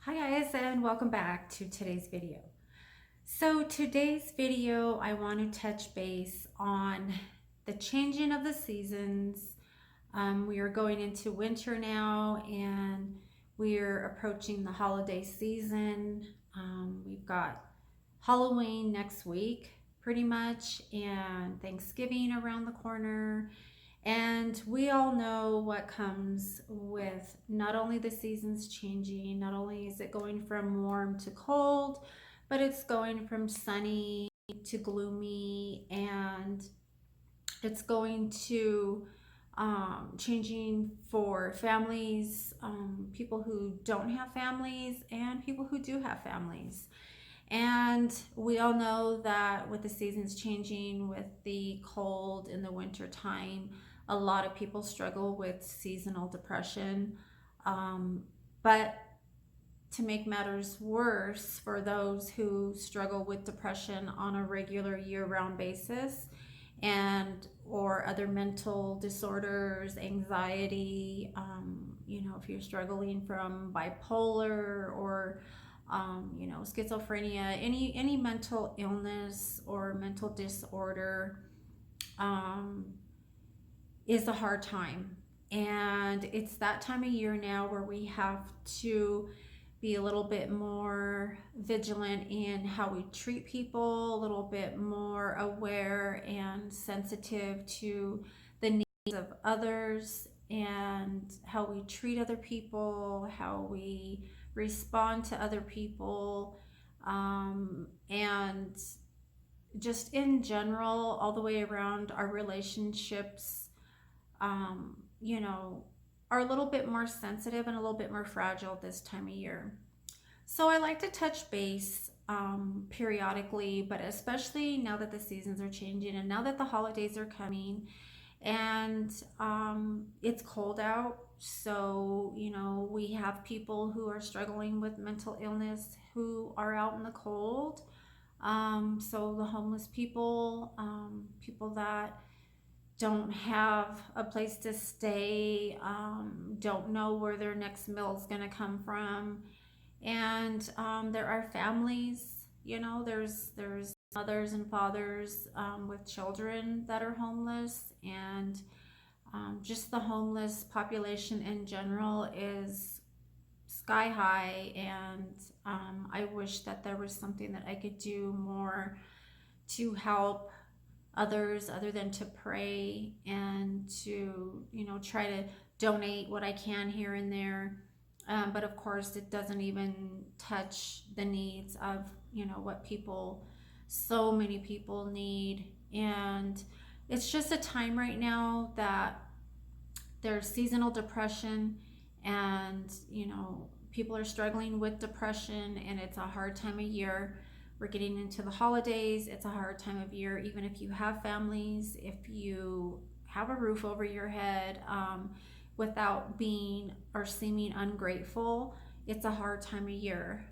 Hi guys, and welcome back to today's video. So today's video, I want to touch base on the changing of the seasons. We are going into winter now and we're approaching the holiday season. We've got Halloween next week pretty much, and Thanksgiving around the corner. And we all know what comes with not only the seasons changing, not only is it going from warm to cold, but it's going from sunny to gloomy, and it's going to changing for families, people who don't have families, and people who do have families. And we all know that with the seasons changing, with the cold in the winter time, a lot of people struggle with seasonal depression. But to make matters worse, for those who struggle with depression on a regular year-round basis, and or other mental disorders, anxiety, if you're struggling from bipolar or schizophrenia, any mental illness or mental disorder, um, is a hard time. And it's that time of year now where we have to be a little bit more vigilant in how we treat people, a little bit more aware and sensitive to the needs of others and how we treat other people, how we respond to other people, and just in general, all the way around, our relationships, um, you know, are a little bit more sensitive and a little bit more fragile this time of year. So I like to touch base periodically, but especially now that the seasons are changing and now that the holidays are coming and it's cold out. So, we have people who are struggling with mental illness who are out in the cold. So the homeless people, people that don't have a place to stay, don't know where their next meal is going to come from. And there are families, there's mothers and fathers with children that are homeless, and just the homeless population in general is sky high. And I wish that there was something that I could do more to help others other than to pray and to try to donate what I can here and there. But of course it doesn't even touch the needs of what so many people need. And it's just a time right now that there's seasonal depression, and people are struggling with depression, and it's a hard time of year. We're getting into the holidays. It's a hard time of year, even if you have families, if you have a roof over your head, without being or seeming ungrateful. It's a hard time of year.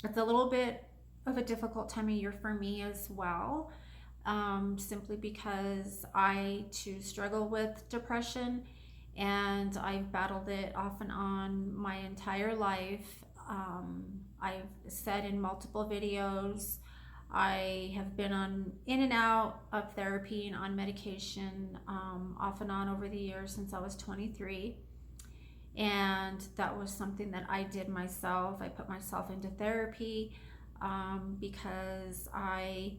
It's a little bit of a difficult time of year for me as well, simply because I too struggle with depression, and I've battled it off and on my entire life. I've said in multiple videos, I have been in and out of therapy and on medication, off and on over the years since I was 23. And that was something that I did myself. I put myself into therapy because I,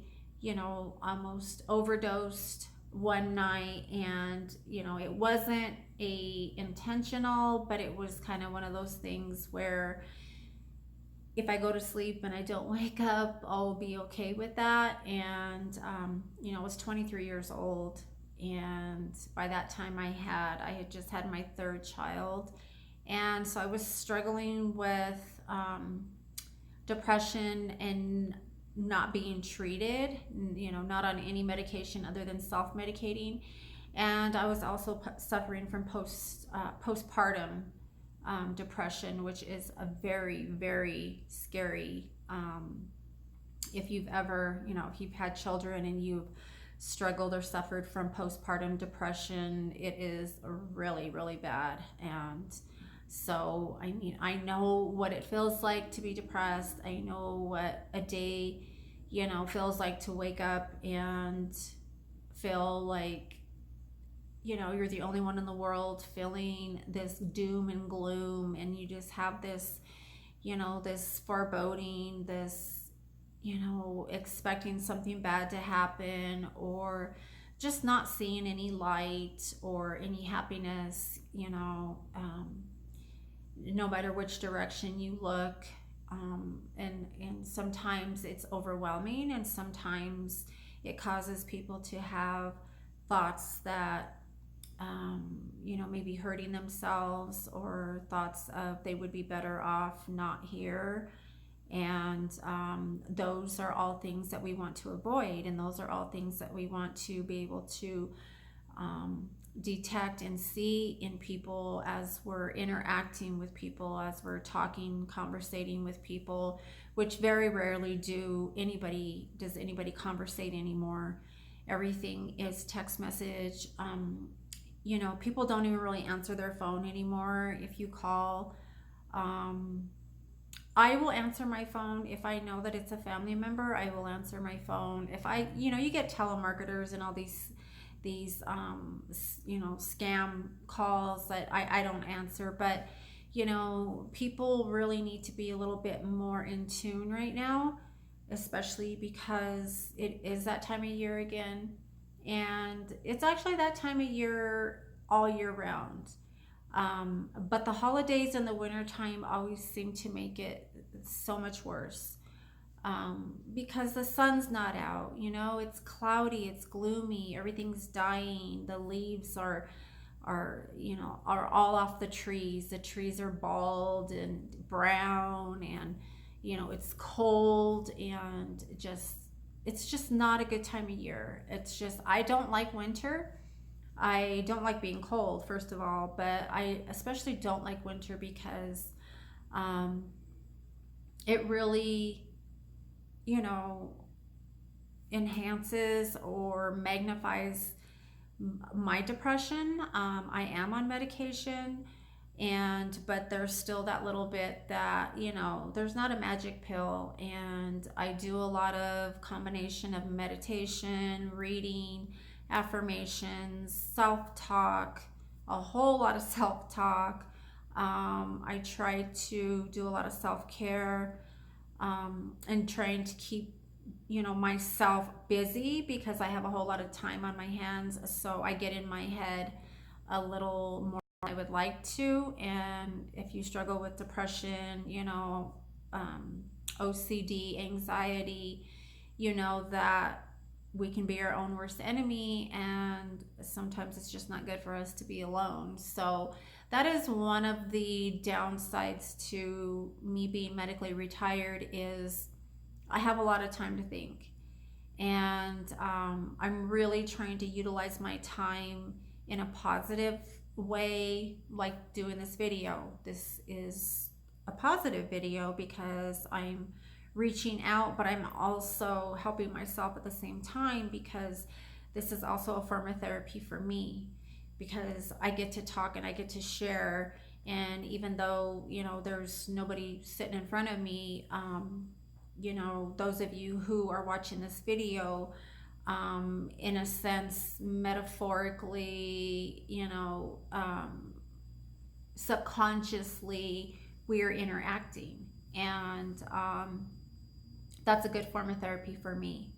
almost overdosed one night, and it wasn't intentional, but it was kind of one of those things where if I go to sleep and I don't wake up, I'll be okay with that. And I was 23 years old, and by that time I had just had my third child, and so I was struggling with depression and not being treated, not on any medication other than self-medicating. And I was also suffering from postpartum depression, which is a very, very scary. If you've ever, if you've had children and you've struggled or suffered from postpartum depression, it is really, really bad. And So, I mean, I know what it feels like to be depressed. I know what a day, feels like to wake up and feel like, you're the only one in the world feeling this doom and gloom, and you just have this, this foreboding, this, expecting something bad to happen, or just not seeing any light or any happiness, no matter which direction you look. And sometimes it's overwhelming, and sometimes it causes people to have thoughts that, maybe hurting themselves, or thoughts of they would be better off not here. And those are all things that we want to avoid, and those are all things that we want to be able to detect and see in people as we're interacting with people, as we're talking, conversating with people, which very rarely does anybody conversate anymore. Everything is text message. People don't even really answer their phone anymore. If you call, um, I will answer my phone if I know that it's a family member. I will answer my phone. If you get telemarketers and all these scam calls that I don't answer. But people really need to be a little bit more in tune right now, especially because it is that time of year again, and it's actually that time of year all year round. But the holidays and the winter time always seem to make it so much worse, because the sun's not out. It's cloudy, it's gloomy, everything's dying. The leaves are all off the trees. The trees are bald and brown, and it's cold, and it's just not a good time of year. It's just, I don't like winter. I don't like being cold, first of all, but I especially don't like winter because um, it really, you know, enhances or magnifies my depression. I am on medication, but there's still that little bit that, there's not a magic pill. And I do a lot of combination of meditation, reading, affirmations, self-talk, a whole lot of self-talk. I try to do a lot of self-care, and trying to keep myself busy, because I have a whole lot of time on my hands, so I get in my head a little more than I would like to. And if you struggle with depression, um, OCD, anxiety, that we can be our own worst enemy, and sometimes it's just not good for us to be alone. So that is one of the downsides to me being medically retired, is I have a lot of time to think. And I'm really trying to utilize my time in a positive way, like doing this video. This is a positive video because I'm reaching out, but I'm also helping myself at the same time, because this is also a form of therapy for me, because I get to talk and I get to share. And even though, there's nobody sitting in front of me, those of you who are watching this video, in a sense, metaphorically, subconsciously, we're interacting. And that's a good form of therapy for me,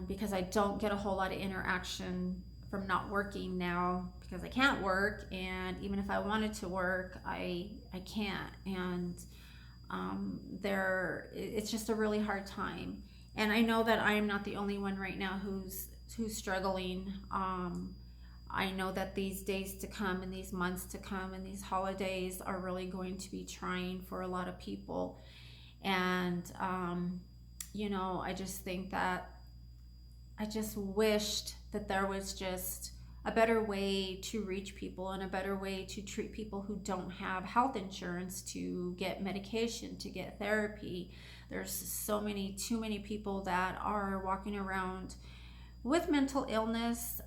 because I don't get a whole lot of interaction from not working now, because I can't work. And even if I wanted to work, I can't. And it's just a really hard time. And I know that I am not the only one right now who's struggling. I know that these days to come, and these months to come, and these holidays are really going to be trying for a lot of people. And I just think that I just wished that there was just a better way to reach people, and a better way to treat people who don't have health insurance, to get medication, to get therapy. There's too many people that are walking around with mental illness,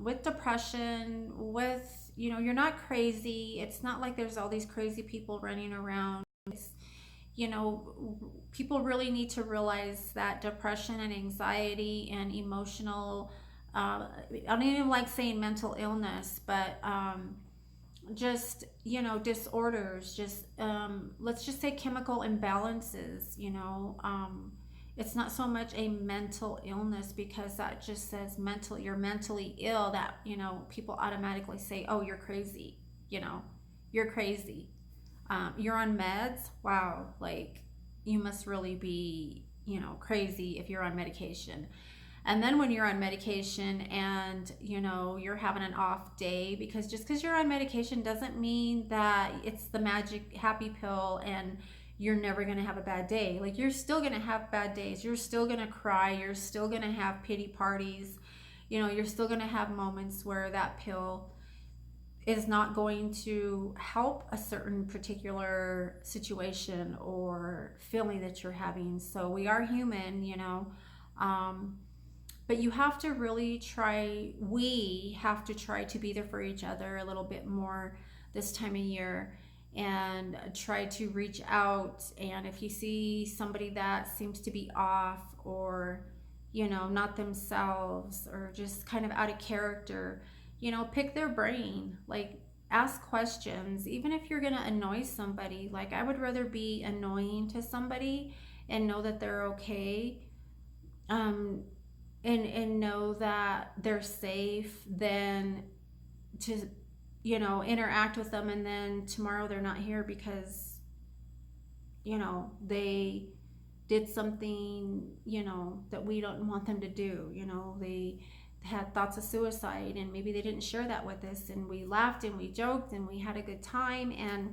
with depression, with you're not crazy. It's not like there's all these crazy people running around. You know, people really need to realize that depression and anxiety and emotional, I don't even like saying mental illness, but just, disorders, just, let's just say chemical imbalances, it's not so much a mental illness, because that just says mental, you're mentally ill, that, people automatically say, oh, you're crazy, you know, you're crazy, you're on meds. Wow, like, you must really be, crazy if you're on medication. And then when you're on medication and, you're having an off day, because just because you're on medication doesn't mean that it's the magic happy pill and you're never going to have a bad day. Like, you're still going to have bad days. You're still going to cry. You're still going to have pity parties. You're still going to have moments where that pill is not going to help a certain particular situation or feeling that you're having. So we are human, Um, but you have to really try, we have to try to be there for each other a little bit more this time of year, and try to reach out. And if you see somebody that seems to be off, or not themselves, or just kind of out of character, pick their brain, like, ask questions. Even if you're going to annoy somebody, like, I would rather be annoying to somebody and know that they're okay, um and know that they're safe, than to, interact with them and then tomorrow they're not here because, they did something, that we don't want them to do. They had thoughts of suicide, and maybe they didn't share that with us, and we laughed and we joked and we had a good time. And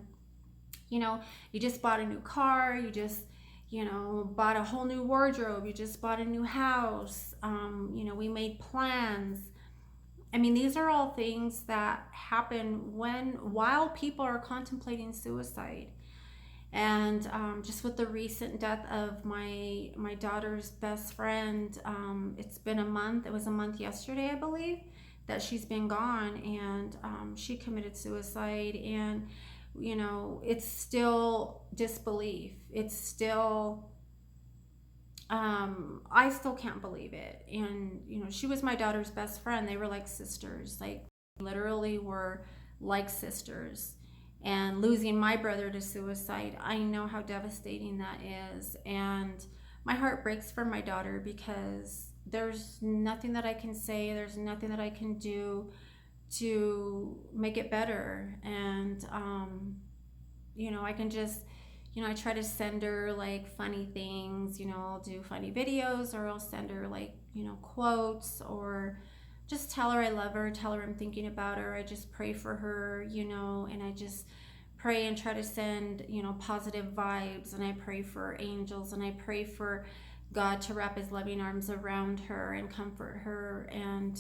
you just bought a new car, you just, bought a whole new wardrobe, you just bought a new house, we made plans. I mean, these are all things that happen while people are contemplating suicide. And just with the recent death of my daughter's best friend, it's been a month. It was a month yesterday, I believe, that she's been gone, and she committed suicide. And it's still disbelief. It's still, I still can't believe it. And she was my daughter's best friend. They were like sisters, like, literally were like sisters. And losing my brother to suicide, I know how devastating that is. And my heart breaks for my daughter, because there's nothing that I can say, there's nothing that I can do to make it better. And I can just, I try to send her like funny things, I'll do funny videos, or I'll send her like, quotes, or just tell her I love her, tell her I'm thinking about her. I just pray for her, and I just pray and try to send, positive vibes. And I pray for angels, and I pray for God to wrap his loving arms around her and comfort her, and,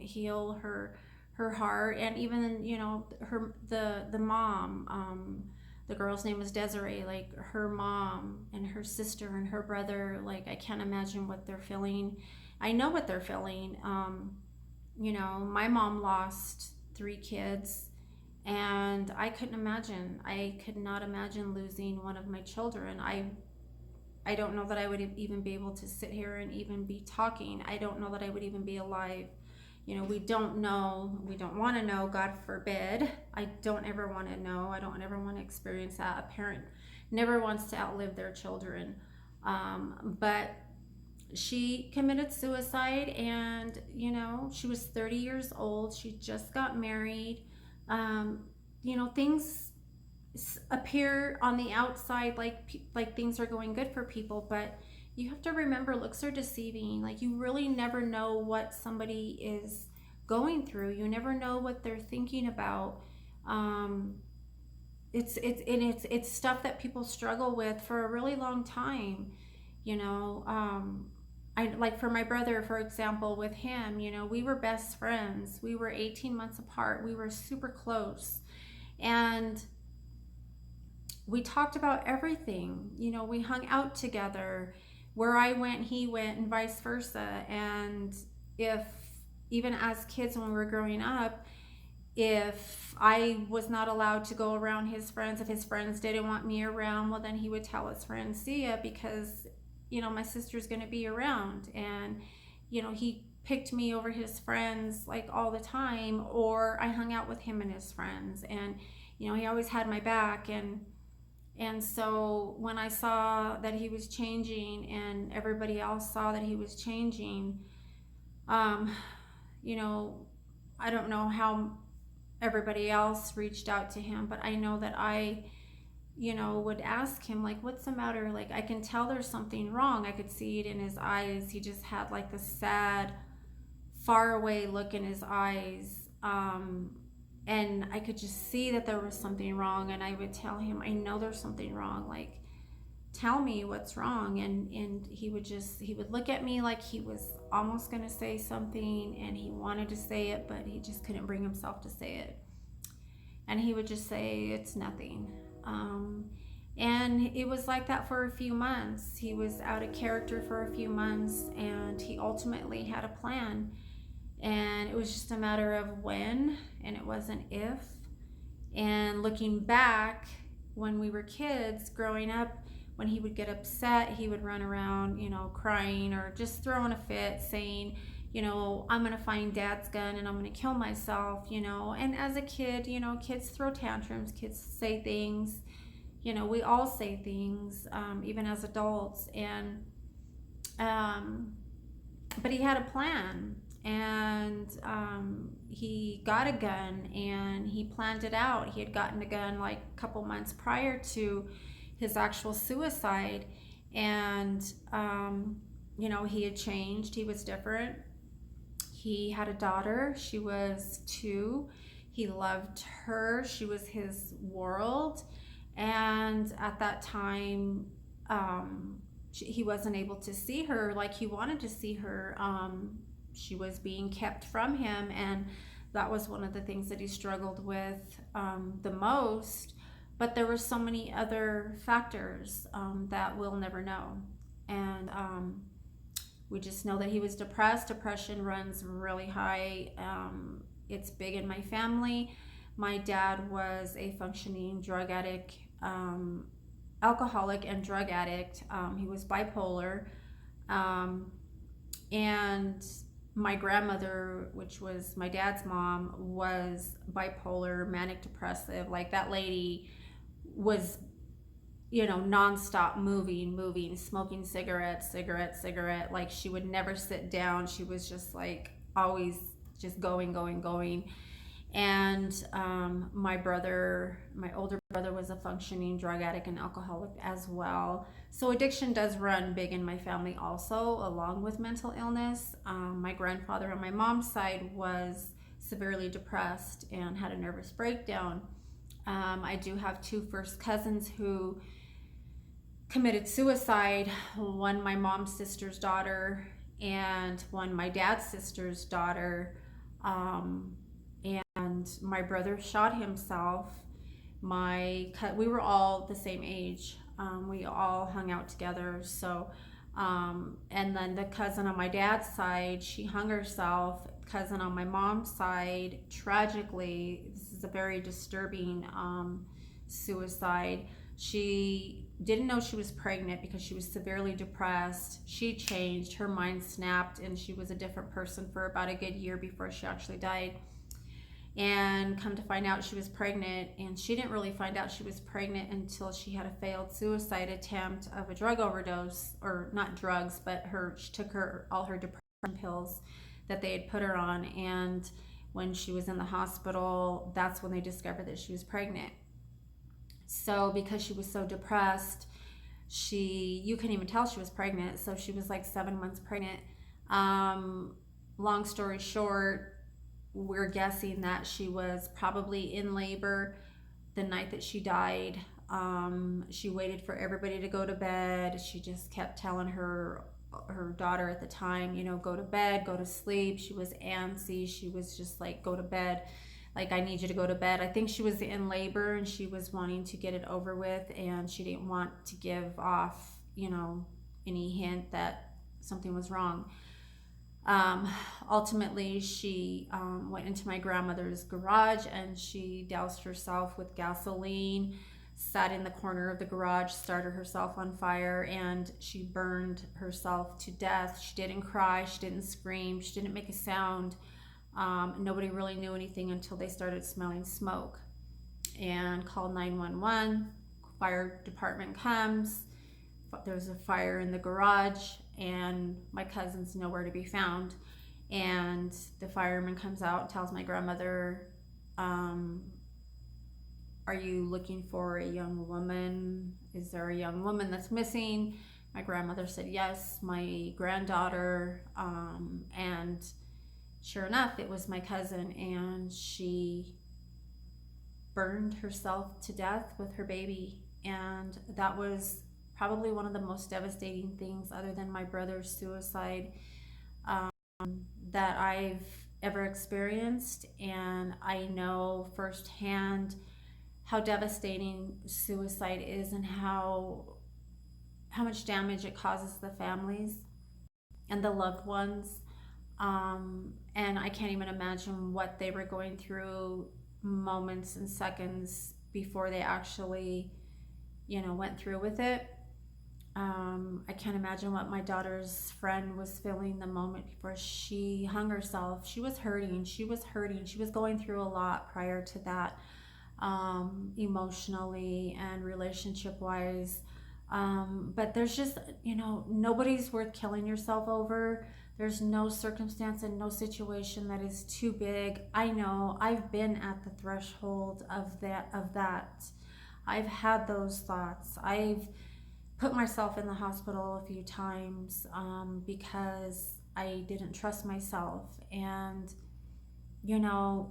heal her heart. And even, her, the mom, the girl's name was Desiree, like, her mom and her sister and her brother, like, I can't imagine what they're feeling. I know what they're feeling. My mom lost 3 kids, and I couldn't imagine. I could not imagine losing one of my children. I don't know that I would even be able to sit here and even be talking. I don't know that I would even be alive. We don't know. We don't want to know. God forbid. I don't ever want to know. I don't ever want to experience that. A parent never wants to outlive their children. But she committed suicide, and she was 30 years old. She just got married. Things appear on the outside like things are going good for people, but you have to remember, looks are deceiving. Like, you really never know what somebody is going through. You never know what they're thinking about. It's stuff that people struggle with for a really long time. I, like, for my brother, for example, with him, we were best friends. We were 18 months apart. We were super close, and we talked about everything. We hung out together. Where I went, he went, and vice versa. And if, even as kids when we were growing up, if I was not allowed to go around his friends, if his friends didn't want me around, well, then he would tell his friends, see ya, because, my sister's going to be around. And, he picked me over his friends like all the time, or I hung out with him and his friends. And, he always had my back. And so when I saw that he was changing and everybody else saw that he was changing, um, you know, I don't know how everybody else reached out to him, but I know that I, would ask him, like, what's the matter? Like, I can tell there's something wrong. I could see it in his eyes. He just had like the sad, far away look in his eyes. And I could just see that there was something wrong. And I would tell him, I know there's something wrong. Like, tell me what's wrong. And he would look at me like he was almost going to say something, and he wanted to say it, but he just couldn't bring himself to say it. And he would just say, it's nothing. And it was like that for a few months. He was out of character for a few months, and he ultimately had a plan. And it was just a matter of when, and it wasn't if. And looking back, when we were kids growing up, when he would get upset, he would run around, crying or just throwing a fit, saying, I'm going to find dad's gun and I'm going to kill myself, And as a kid, kids throw tantrums, kids say things, we all say things, even as adults. And, but he had a plan. And he got a gun and he planned it out. He had gotten a gun like a couple months prior to his actual suicide. And, he had changed. He was different. He had a daughter. She was 2. He loved her. She was his world. And at that time, he wasn't able to see her like he wanted to see her. She was being kept from him, and that was one of the things that he struggled with the most. But there were so many other factors that we'll never know. And we just know that he was depressed. Depression runs really high. It's big in my family. My dad was a functioning drug addict, alcoholic and drug addict. He was bipolar. And my grandmother, which was my dad's mom, was bipolar, manic depressive. Like, that lady was, nonstop moving, smoking cigarette. Like, she would never sit down. She was just like always just going. And my older brother was a functioning drug addict and alcoholic as well. So addiction does run big in my family also, along with mental illness. My grandfather on my mom's side was severely depressed and had a nervous breakdown. I do have 2 first cousins who committed suicide. One, my mom's sister's daughter, and one, my dad's sister's daughter. And my brother shot himself. We were all the same age. We all hung out together. So, and then the cousin on my dad's side, she hung herself. Cousin on my mom's side, tragically, this is a very disturbing suicide. She didn't know she was pregnant because she was severely depressed. She changed, her mind snapped, and she was a different person for about a good year before she actually died. And come to find out, she was pregnant, and she didn't really find out she was pregnant until she had a failed suicide attempt of a drug overdose, or not drugs, but she took all her depression pills that they had put her on. And when she was in the hospital, that's when they discovered that she was pregnant. So because she was so depressed, you couldn't even tell she was pregnant. So she was like 7 months pregnant. Long story short, we're guessing that she was probably in labor the night that she died. She waited for everybody to go to bed. She just kept telling her daughter at the time, go to bed, go to sleep. She was antsy. She was just like, go to bed. Like, I need you to go to bed. I think she was in labor and she was wanting to get it over with, and she didn't want to give off, any hint that something was wrong. Um, Ultimately, she went into my grandmother's garage and she doused herself with gasoline, sat in the corner of the garage, started herself on fire, and she burned herself to death. She didn't cry, she didn't scream, she didn't make a sound. Nobody really knew anything until they started smelling smoke and called 911. Fire department comes. There's a fire in the garage, and my cousin's nowhere to be found. And the fireman comes out and tells my grandmother, um, are you looking for a young woman? Is there a young woman that's missing? My grandmother said yes, my granddaughter. And sure enough, it was my cousin, and she burned herself to death with her baby. And that was probably one of the most devastating things, other than my brother's suicide, um, that I've ever experienced. And I know firsthand how devastating suicide is, and how much damage it causes the families and the loved ones. And I can't even imagine what they were going through moments and seconds before they actually, went through with it. I can't imagine what my daughter's friend was feeling the moment before she hung herself. She was hurting. She was hurting. She was going through a lot prior to that, emotionally and relationship wise. But there's just, nobody's worth killing yourself over. There's no circumstance and no situation that is too big. I know I've been at the threshold of that. I've had those thoughts. I've put myself in the hospital a few times, because I didn't trust myself. And,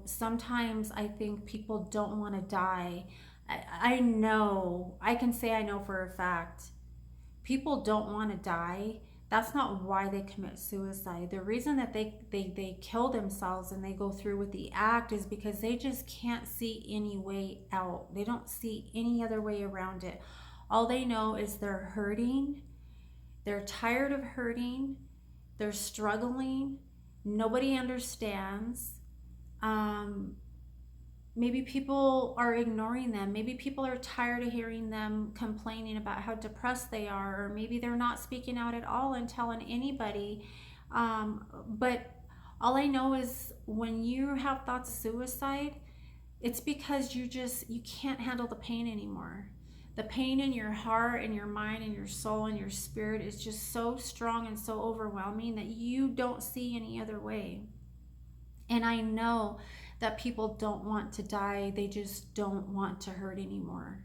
sometimes I think people don't want to die. I know, I can say I know for a fact, people don't want to die. That's not why they commit suicide. The reason that they kill themselves and they go through with the act is because they just can't see any way out. They don't see any other way around it. All they know is they're hurting. They're tired of hurting. They're struggling. Nobody understands. Um, Maybe people are ignoring them. Maybe people are tired of hearing them complaining about how depressed they are, or maybe they're not speaking out at all and telling anybody. But all I know is when you have thoughts of suicide, it's because you can't handle the pain anymore. The pain in your heart and your mind and your soul and your spirit is just so strong and so overwhelming that you don't see any other way. And I know that people don't want to die, they just don't want to hurt anymore.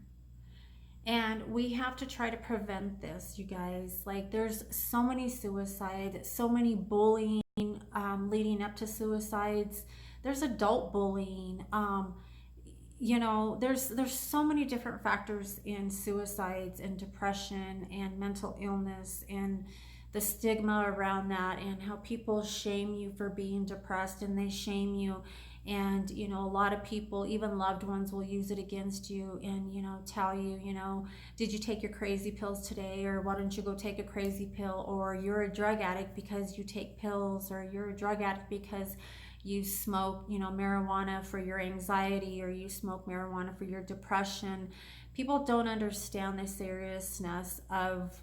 And we have to try to prevent this, you guys. Like, there's so many suicides, so many bullying, leading up to suicides. There's adult bullying. There's so many different factors in suicides and depression and mental illness, and the stigma around that, and how people shame you for being depressed, and they shame you. And a lot of people, even loved ones, will use it against you, and tell you, did you take your crazy pills today, or why don't you go take a crazy pill, or you're a drug addict because you take pills, or you're a drug addict because you smoke, marijuana for your anxiety, or you smoke marijuana for your depression. People don't understand the seriousness of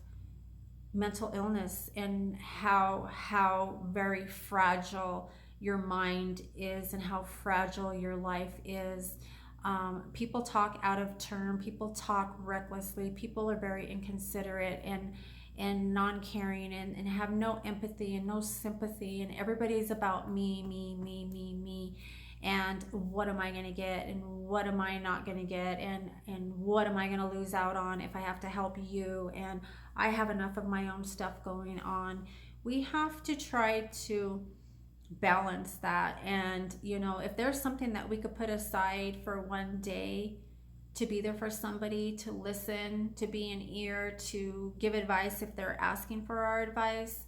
mental illness, and how very fragile your mind is, and how fragile your life is. People talk out of turn. People talk recklessly. People are very inconsiderate and non-caring, and have no empathy and no sympathy, and everybody's about me, me, me, me, me, and what am I going to get, and what am I not going to get, and what am I going to lose out on if I have to help you, and I have enough of my own stuff going on. We have to try to balance that. And if there's something that we could put aside for one day to be there for somebody, to listen, to be an ear, to give advice if they're asking for our advice,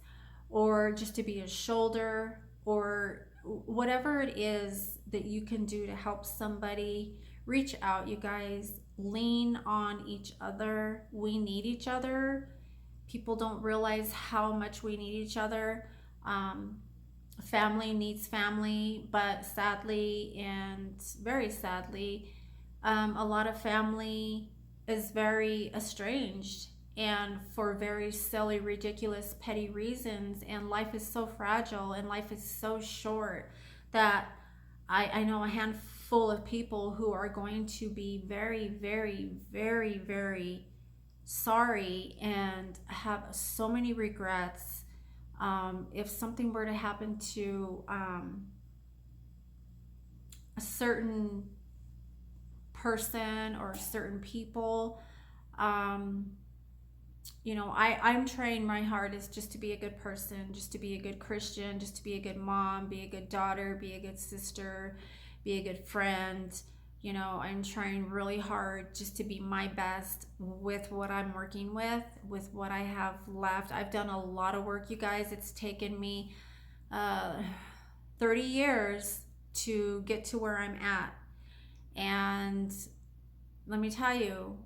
or just to be a shoulder, or whatever it is that you can do to help somebody, reach out, you guys. Lean on each other. We need each other. People don't realize how much we need each other. Family needs family, but sadly and very sadly, a lot of family is very estranged and for very silly, ridiculous, petty reasons. And life is so fragile and life is so short that I know a handful of people who are going to be very, very, very, very sorry and have so many regrets if something were to happen to a certain person or certain people. Um, I'm trying my hardest just to be a good person, just to be a good Christian, just to be a good mom, be a good daughter, be a good sister, be a good friend. I'm trying really hard just to be my best with what I'm working with what I have left. I've done a lot of work, you guys. It's taken me uh, 30 years to get to where I'm at. And let me tell you,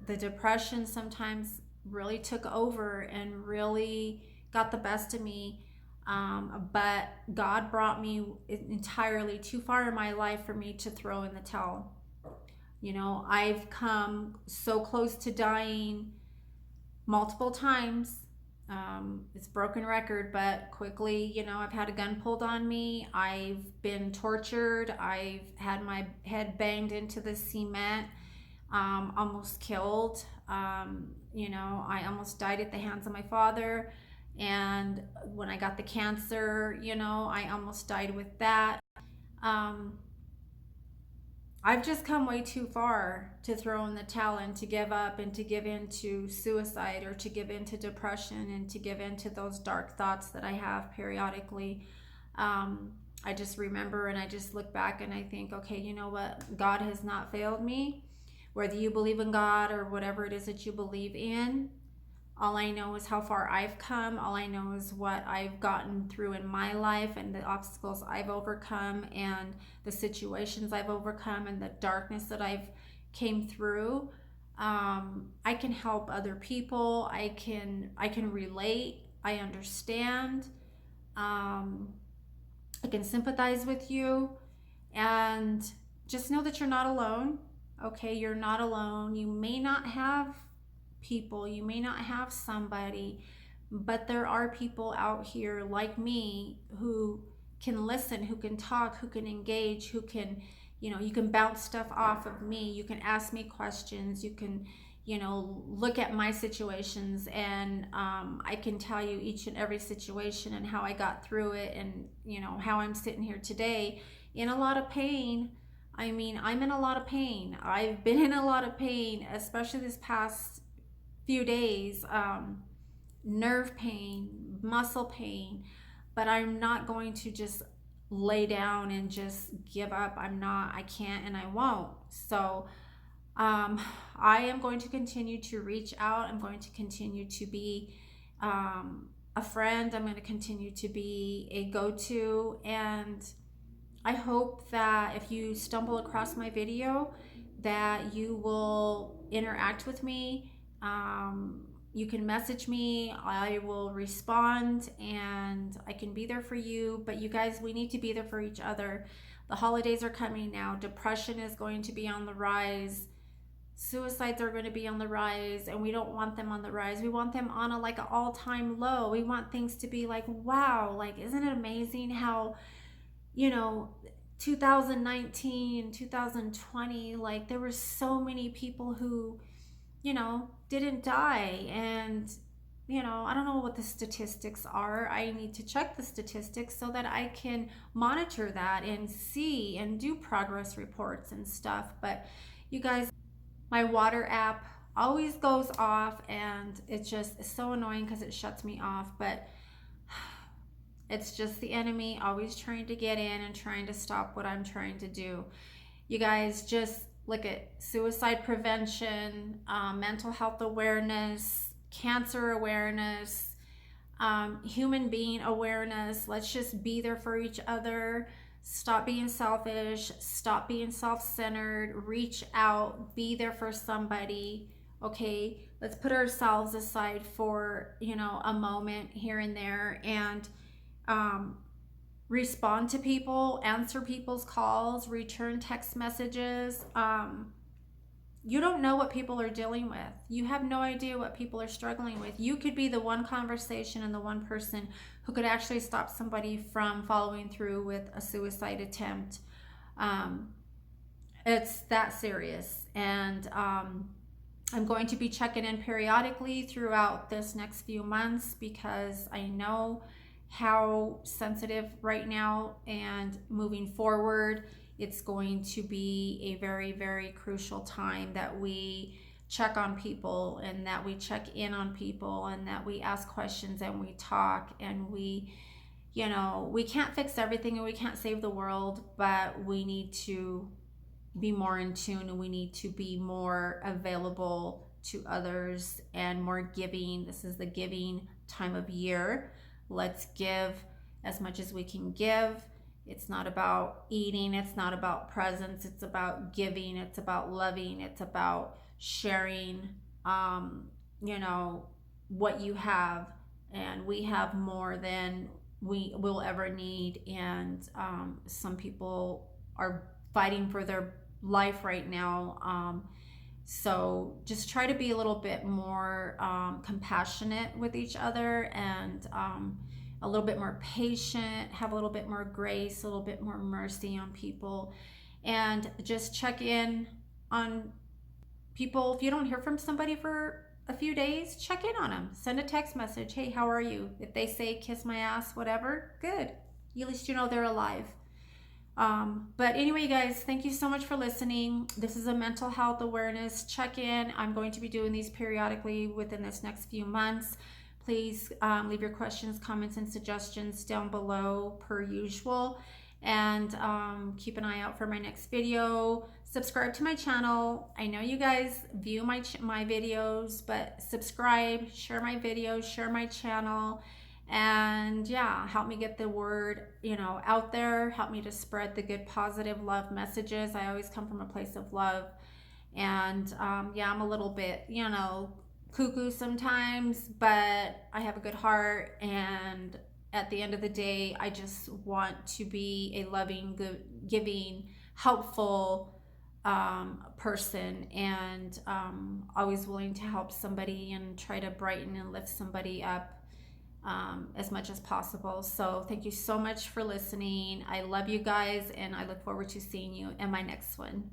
the depression sometimes really took over and really got the best of me. But God brought me entirely too far in my life for me to throw in the towel. I've come so close to dying multiple times. It's a broken record, but quickly, I've had a gun pulled on me. I've been tortured. I've had my head banged into the cement, almost killed. I almost died at the hands of my father. And when I got the cancer, I almost died with that. Um, I've just come way too far to throw in the towel and to give up and to give in to suicide or to give in to depression and to give in to those dark thoughts that I have periodically. I just remember and I just look back and I think, okay, you know what? God has not failed me. Whether you believe in God or whatever it is that you believe in, all I know is how far I've come. All I know is what I've gotten through in my life and the obstacles I've overcome and the situations I've overcome and the darkness that I've came through. I can help other people. I can relate. I understand. Um, I can sympathize with you and just know that you're not alone. Okay, you're not alone. You may not have people, you may not have somebody, but there are people out here like me who can listen, who can talk, who can engage, who can, you can bounce stuff off of me. You can ask me questions. You can, look at my situations and I can tell you each and every situation and how I got through it and, how I'm sitting here today in a lot of pain. I mean, I'm in a lot of pain. I've been in a lot of pain, especially this past few days. Nerve pain, muscle pain, but I'm not going to just lay down and just give up. I can't, and I won't. So, um, I am going to continue to reach out. I'm going to continue to be a friend. I'm going to continue to be a go to. And I hope that if you stumble across my video, that you will interact with me. You can message me. I will respond and I can be there for you. But you guys, we need to be there for each other. The holidays are coming now. Depression is going to be on the rise. Suicides are going to be on the rise, and we don't want them on the rise. We want them on a like an all-time low. We want things to be like, wow, like isn't it amazing how, you know, 2019, 2020, like there were so many people who, didn't die. And, I don't know what the statistics are. I need to check the statistics so that I can monitor that and see and do progress reports and stuff. But you guys, my water app always goes off and it's just so annoying because it shuts me off. But it's just the enemy always trying to get in and trying to stop what I'm trying to do. You guys just look at suicide prevention, mental health awareness, cancer awareness, human being awareness. Let's just be there for each other. Stop being selfish. Stop being self-centered. Reach out. Be there for somebody. Okay, let's put ourselves aside for, a moment here and there. And um, respond to people, answer people's calls, return text messages. You don't know what people are dealing with. You have no idea what people are struggling with. You could be the one conversation and the one person who could actually stop somebody from following through with a suicide attempt. Um, it's that serious. And I'm going to be checking in periodically throughout this next few months because I know how sensitive right now, and moving forward it's going to be a very, very crucial time that we check on people and that we check in on people and that we ask questions and we talk and we, we can't fix everything and we can't save the world, but we need to be more in tune and we need to be more available to others and more giving. This is the giving time of year. Let's give as much as we can give. It's not about eating, it's not about presents, it's about giving, it's about loving, it's about sharing, you know, what you have. And we have more than we will ever need. And some people are fighting for their life right now. So just try to be a little bit more compassionate with each other and a little bit more patient, have a little bit more grace, a little bit more mercy on people, and just check in on people. If you don't hear from somebody for a few days, check in on them. Send a text message. Hey, how are you? If they say kiss my ass, whatever, good. At least you know they're alive. But anyway, guys, thank you so much for listening. This is a mental health awareness check-in. I'm going to be doing these periodically within this next few months. Please leave your questions, comments, and suggestions down below per usual. And keep an eye out for my next video. Subscribe to my channel. I know you guys view my videos, but subscribe, share my videos, share my channel. And yeah, help me get the word, out there. Help me to spread the good, positive love messages. I always come from a place of love. And yeah, I'm a little bit, cuckoo sometimes, but I have a good heart. And at the end of the day, I just want to be a loving, good, giving, helpful person, and always willing to help somebody and try to brighten and lift somebody up as much as possible. So thank you so much for listening. I love you guys, and I look forward to seeing you in my next one.